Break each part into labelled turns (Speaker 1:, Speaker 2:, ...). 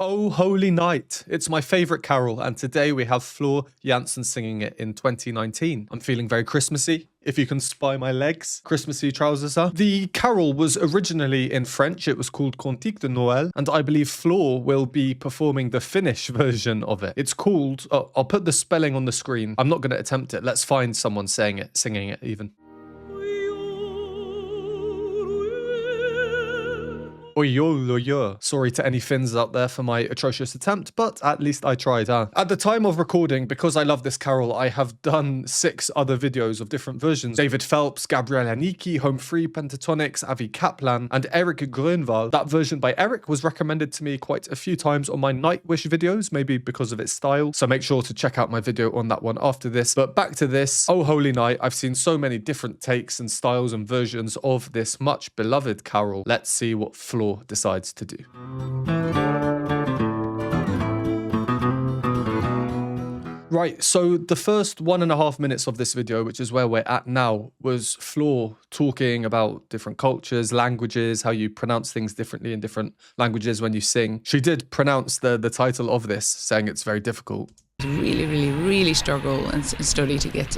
Speaker 1: Oh Holy Night. It's my favourite carol, and today we have Floor Jansen singing it in 2019. I'm feeling very Christmassy, if you can spy my legs. Christmassy trousers are. The carol was originally in French. It was called Cantique de Noël, and I believe Floor will be performing the Finnish version of it. It's called, I'll put the spelling on the screen. I'm not going to attempt it. Let's find someone saying it, singing it even. Jouluyö. Sorry to any Finns out there for my atrocious attempt, but at least I tried, huh? At the time of recording, because I love this carol, I have done 6 other videos of different versions. David Phelps, Gabriel Haniki, Home Free, Pentatonics, Avi Kaplan, and Eric Grönvall. That version by Eric was recommended to me quite a few times on my Nightwish videos, maybe because of its style, so make sure to check out my video on that one after this. But back to this, Oh Holy Night. I've seen so many different takes and styles and versions of this much beloved carol. Let's see what Floor decides to do. Right, so the first 1.5 minutes of this video, which is where we're at now, was Floor talking about different cultures, languages, how you pronounce things differently in different languages when you sing. She did pronounce the title of this, saying it's very difficult.
Speaker 2: Really struggle and study to get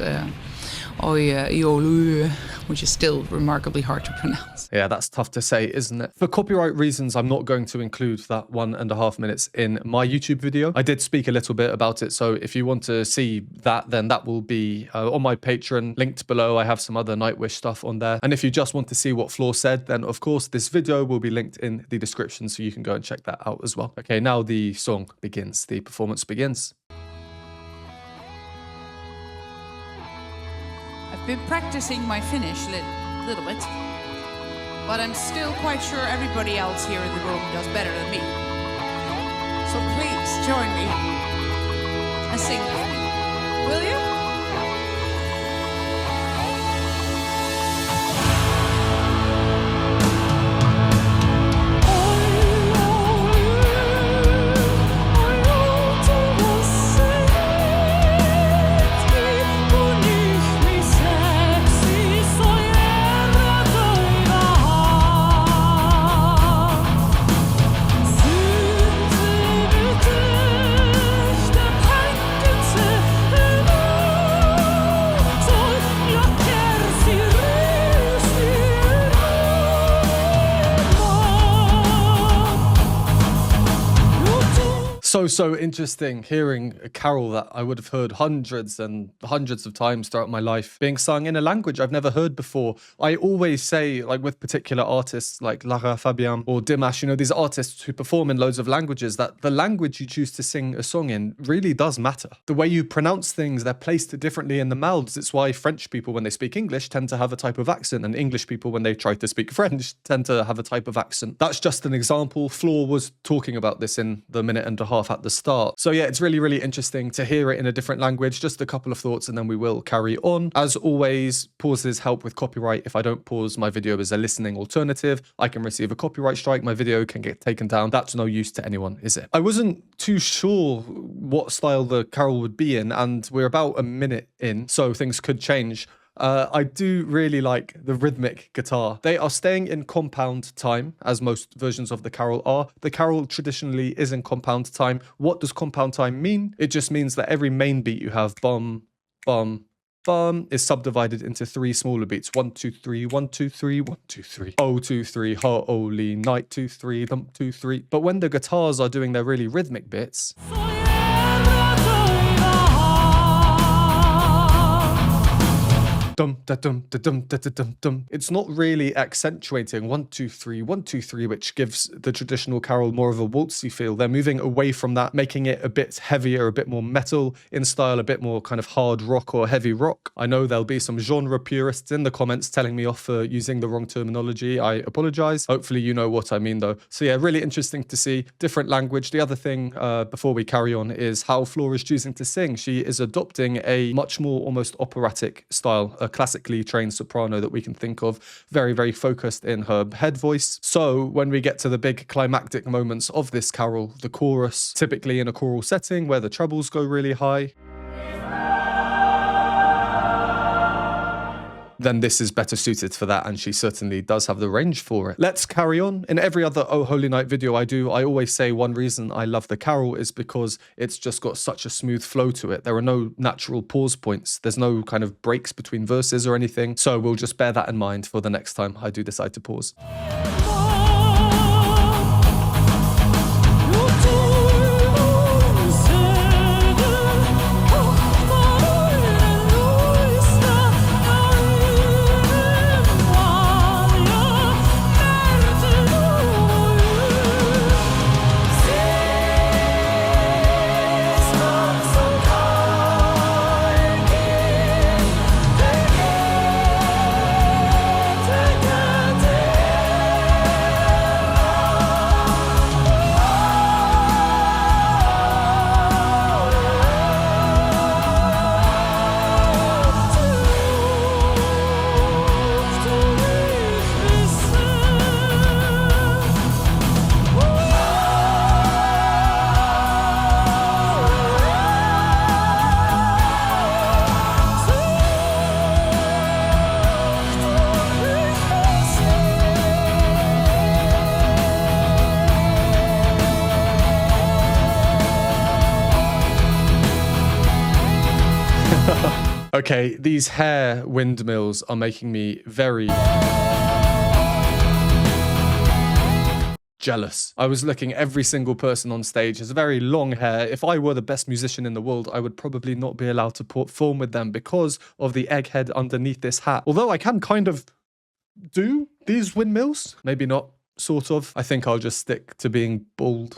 Speaker 2: Jouluyö, which is still remarkably hard to pronounce.
Speaker 1: Yeah, that's tough to say, isn't it? For copyright reasons, I'm not going to include that 1.5 minutes in my YouTube video. I did speak a little bit about it, so if you want to see that, then that will be on my Patreon, linked below. I have some other Nightwish stuff on there. And if you just want to see what Floor said, then of course this video will be linked in the description, so you can go and check that out as well. Okay, now the song begins, the performance begins.
Speaker 3: I've been practicing my Finnish little bit, but I'm still quite sure everybody else here in the room does better than me. So please join me and sing with me, will you?
Speaker 1: So interesting hearing a carol that I would have heard hundreds and hundreds of times throughout my life being sung in a language I've never heard before. I always say, like with particular artists like Lara Fabian or Dimash, you know, these artists who perform in loads of languages, that the language you choose to sing a song in really does matter. The way you pronounce things, they're placed differently in the mouths. It's why French people, when they speak English, tend to have a type of accent, and English people, when they try to speak French, tend to have a type of accent. That's just an example. Floor was talking about this in the 1.5 minutes at the start. So yeah, it's really interesting to hear it in a different language. Just a couple of thoughts and then we will carry on. As always, pauses help with copyright. If I don't pause my video as a listening alternative, I can receive a copyright strike. My video can get taken down. That's no use to anyone, is it? I wasn't too sure what style the carol would be in, and we're about a minute in, so things could change. I do really like the rhythmic guitar. They are staying in compound time, as most versions of the carol are. The carol traditionally is in compound time. What does compound time mean? It just means that every main beat you have, bum, bum, bum, is subdivided into 3 smaller beats. 1, 2, 3, 1, 2, 3, 1, 2, 3. Oh, 2, 3, holy night, 2, 3, thump, 2, 3. But when the guitars are doing their really rhythmic bits, dum da dum da dum da da dum dum. It's not really accentuating 1, 2, 3, 1, 2, 3, which gives the traditional carol more of a waltzy feel. They're moving away from that, making it a bit heavier, a bit more metal in style, a bit more kind of hard rock or heavy rock. I know there'll be some genre purists in the comments telling me off for using the wrong terminology. I apologize. Hopefully you know what I mean though. So yeah, really interesting to see different language. The other thing before we carry on is how Floor is choosing to sing. She is adopting a much more almost operatic style, a classically trained soprano that we can think of, very focused in her head voice. So when we get to the big climactic moments of this carol, the chorus, typically in a choral setting where the trebles go really high, then this is better suited for that, and she certainly does have the range for it. Let's carry on. In every other Oh Holy Night video I do, I always say one reason I love the carol is because it's just got such a smooth flow to it. There are no natural pause points. There's no kind of breaks between verses or anything. So we'll just bear that in mind for the next time I do decide to pause. Okay, these hair windmills are making me very jealous. I was looking, every single person on stage has very long hair. If I were the best musician in the world, I would probably not be allowed to perform with them because of the egghead underneath this hat. Although I can kind of do these windmills. Maybe not, sort of. I think I'll just stick to being bald.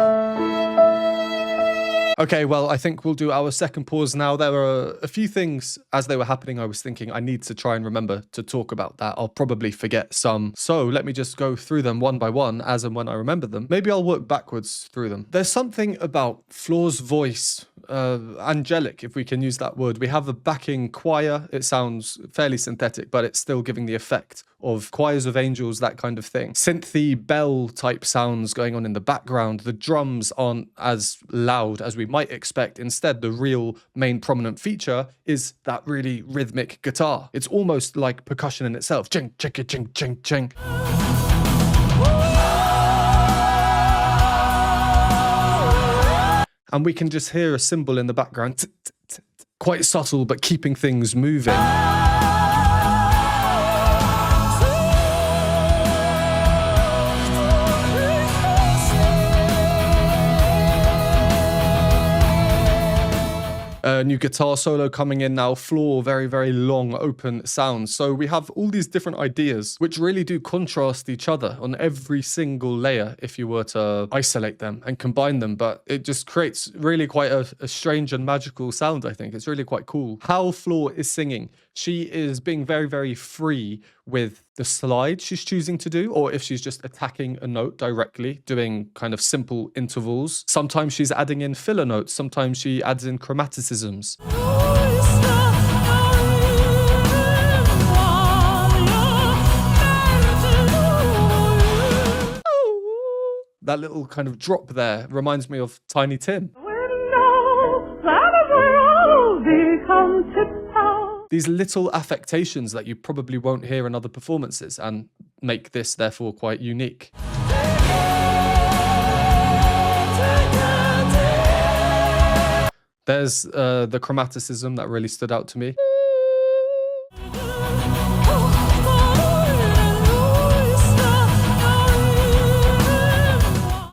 Speaker 1: Okay, well, I think we'll do our second pause now. There are a few things as they were happening I was thinking I need to try and remember to talk about that. I'll probably forget some. So let me just go through them one by one as and when I remember them. Maybe I'll work backwards through them. There's something about Floor's voice, angelic, if we can use that word. We have a backing choir. It sounds fairly synthetic, but it's still giving the effect of choirs of angels, that kind of thing. Synthy bell type sounds going on in the background. The drums aren't as loud as we might expect. Instead, the real main prominent feature is that really rhythmic guitar. It's almost like percussion in itself. Ching, ching, ching, ching, ching. And we can just hear a cymbal in the background. Quite subtle, but keeping things moving. New guitar solo coming in now. Floor, very, very long, open sounds. So we have all these different ideas which really do contrast each other on every single layer if you were to isolate them and combine them. But it just creates really quite a strange and magical sound, I think. It's really quite cool. How Floor is singing. She is being very, very free with the slide she's choosing to do, or if she's just attacking a note directly, doing kind of simple intervals. Sometimes she's adding in filler notes. Sometimes she adds in chromaticisms. That little kind of drop there reminds me of Tiny Tim. These little affectations that you probably won't hear in other performances and make this therefore quite unique. There's the chromaticism that really stood out to me.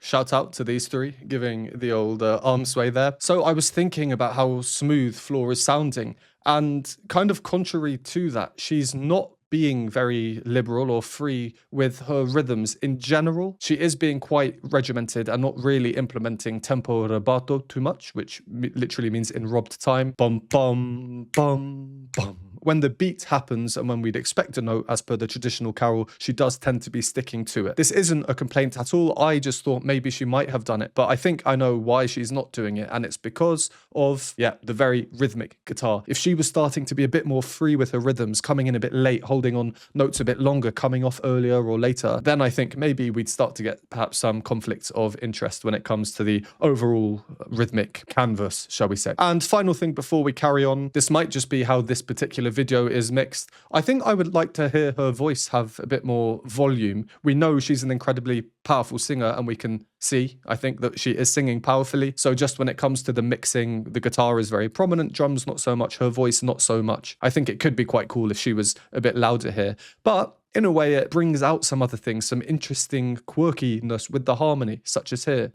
Speaker 1: Shout out to these three, giving the old arm sway there. So I was thinking about how smooth Floor is sounding, and kind of contrary to that, she's not being very liberal or free with her rhythms in general. She is being quite regimented and not really implementing tempo rubato too much, which literally means in robbed time. Bum, bum, bum, bum. When the beat happens and when we'd expect a note as per the traditional carol, she does tend to be sticking to it. This isn't a complaint at all. I just thought maybe she might have done it, but I think I know why she's not doing it, and it's because of, the very rhythmic guitar. If she was starting to be a bit more free with her rhythms, coming in a bit late, holding on notes a bit longer, coming off earlier or later, then I think maybe we'd start to get perhaps some conflicts of interest when it comes to the overall rhythmic canvas, shall we say. And final thing before we carry on, this might just be how this particular particular video is mixed. I think I would like to hear her voice have a bit more volume. We know she's an incredibly powerful singer, and we can see, I think, that she is singing powerfully. So just when it comes to the mixing, the guitar is very prominent, drums not so much, her voice not so much. I think it could be quite cool if she was a bit louder here. But in a way, it brings out some other things, some interesting quirkiness with the harmony, such as here.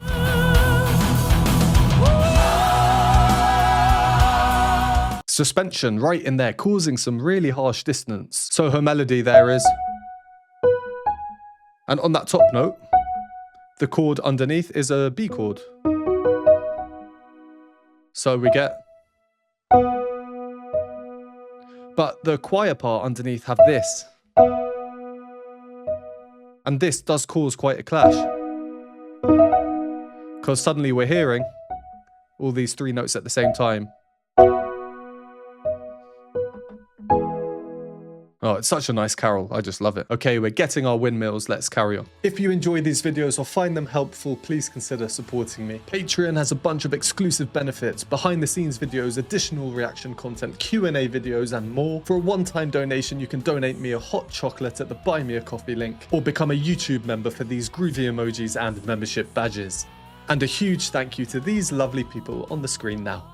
Speaker 1: Suspension right in there, causing some really harsh dissonance. So her melody there is... And on that top note, the chord underneath is a B chord. So we get... But the choir part underneath have this. And this does cause quite a clash. Because suddenly we're hearing all these three notes at the same time. Oh, it's such a nice carol. I just love it. Okay, we're getting our windmills. Let's carry on. If you enjoy these videos or find them helpful, please consider supporting me. Patreon has a bunch of exclusive benefits, behind the scenes videos, additional reaction content, Q&A videos, and more. For a one-time donation, you can donate me a hot chocolate at the Buy Me a Coffee link, or become a YouTube member for these groovy emojis and membership badges. And a huge thank you to these lovely people on the screen now.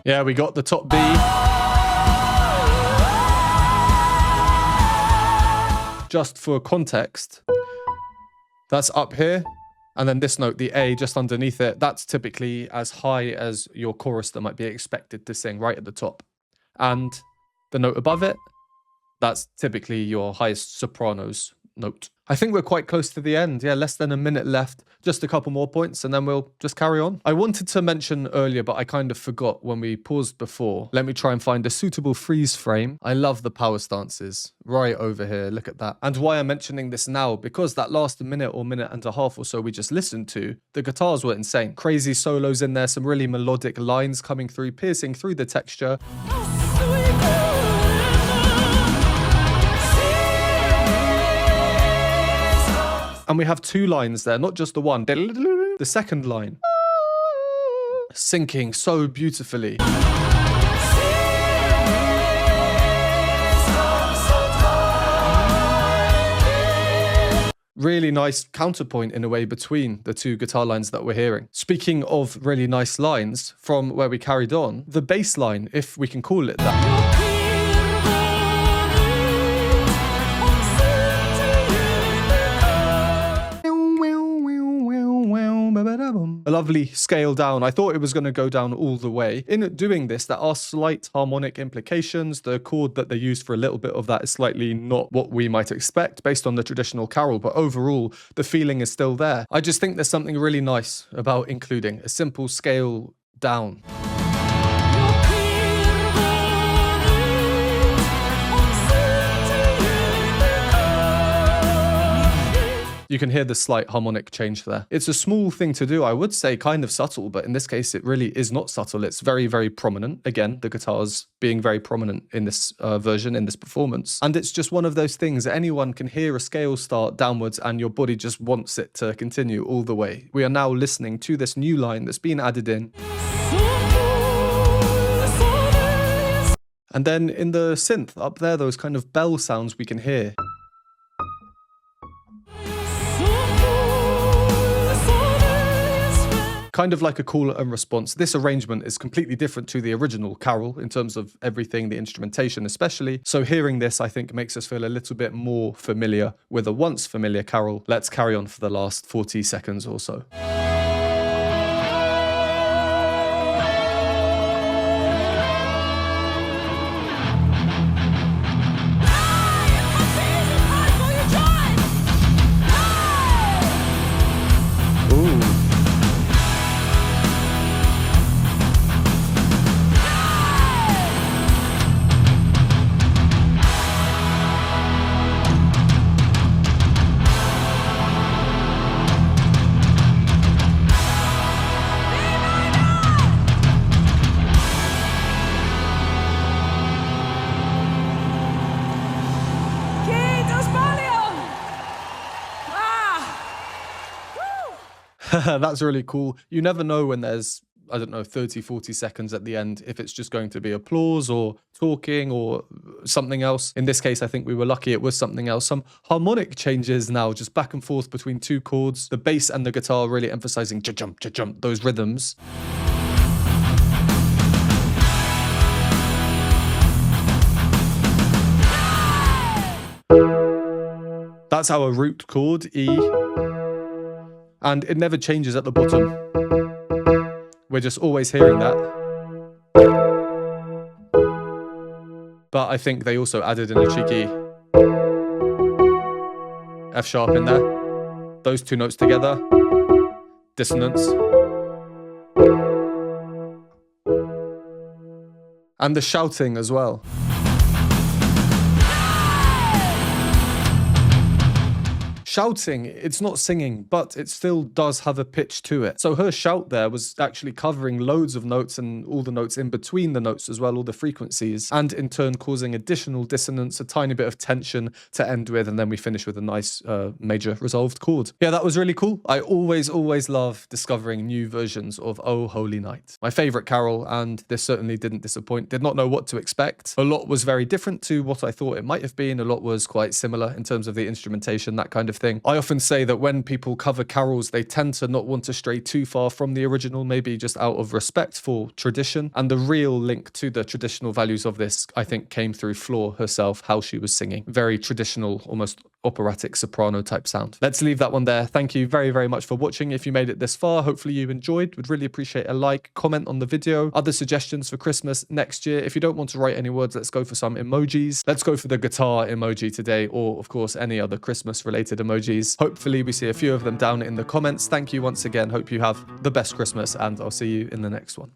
Speaker 1: Yeah, we got the top B. Just for context, that's up here. And then this note, the A, just underneath it, that's typically as high as your chorus that might be expected to sing right at the top. And the note above it, that's typically your highest soprano's note. I think we're quite close to the end. Yeah, less than a minute left. Just a couple more points and then we'll just carry on. I wanted to mention earlier, but I kind of forgot when we paused before. Let me try and find a suitable freeze frame. I love the power stances right over here. Look at that. And why I'm mentioning this now, because that last minute or minute and a half or so we just listened to, the guitars were insane. Crazy solos in there, some really melodic lines coming through, piercing through the texture. And we have two lines there, not just the one. The second line. Syncing so beautifully. Really nice counterpoint in a way between the two guitar lines that we're hearing. Speaking of really nice lines, from where we carried on, the bass line, if we can call it that. A lovely scale down. I thought it was going to go down all the way. In doing this, there are slight harmonic implications. The chord that they use for a little bit of that is slightly not what we might expect based on the traditional carol, but overall, the feeling is still there. I just think there's something really nice about including a simple scale down. You can hear the slight harmonic change there. It's a small thing to do, I would say kind of subtle, but in this case it really is not subtle. It's very, very prominent. Again, the guitars being very prominent in this version, in this performance. And it's just one of those things that anyone can hear a scale start downwards and your body just wants it to continue all the way. We are now listening to this new line that's been added in. And then in the synth up there, those kind of bell sounds we can hear. Kind of like a call and response. This arrangement is completely different to the original carol in terms of everything, the instrumentation especially. So hearing this, I think, makes us feel a little bit more familiar with a once familiar carol. Let's carry on for the last 40 seconds or so. That's really cool. You never know when there's, I don't know, 30, 40 seconds at the end, if it's just going to be applause or talking or something else. In this case, I think we were lucky it was something else. Some harmonic changes now, just back and forth between two chords. The bass and the guitar really emphasizing cha-jump, cha-jump, those rhythms. That's our root chord, E. And it never changes at the bottom. We're just always hearing that. But I think they also added in a cheeky F sharp in there. Those two notes together. Dissonance. And the shouting as well. Shouting, it's not singing, but it still does have a pitch to it. So her shout there was actually covering loads of notes and all the notes in between the notes as well, all the frequencies, and in turn causing additional dissonance, a tiny bit of tension to end with, and then we finish with a nice major resolved chord. Yeah, that was really cool. I always love discovering new versions of Oh Holy Night. My favorite carol, and this certainly didn't disappoint. Did not know what to expect. A lot was very different to what I thought it might have been. A lot was quite similar in terms of the instrumentation, that kind of thing. I often say that when people cover carols, they tend to not want to stray too far from the original, maybe just out of respect for tradition. And the real link to the traditional values of this, I think, came through Floor herself, how she was singing. Very traditional, almost operatic soprano type sound. Let's leave that one there. Thank you very much for watching. If you made it this far, hopefully you enjoyed. Would really appreciate a like, comment on the video, other suggestions for Christmas next year. If you don't want to write any words, let's go for some emojis. Let's go for the guitar emoji today, or of course any other Christmas related emojis. Hopefully we see a few of them down in the comments. Thank you once again. Hope you have the best Christmas, and I'll see you in the next one.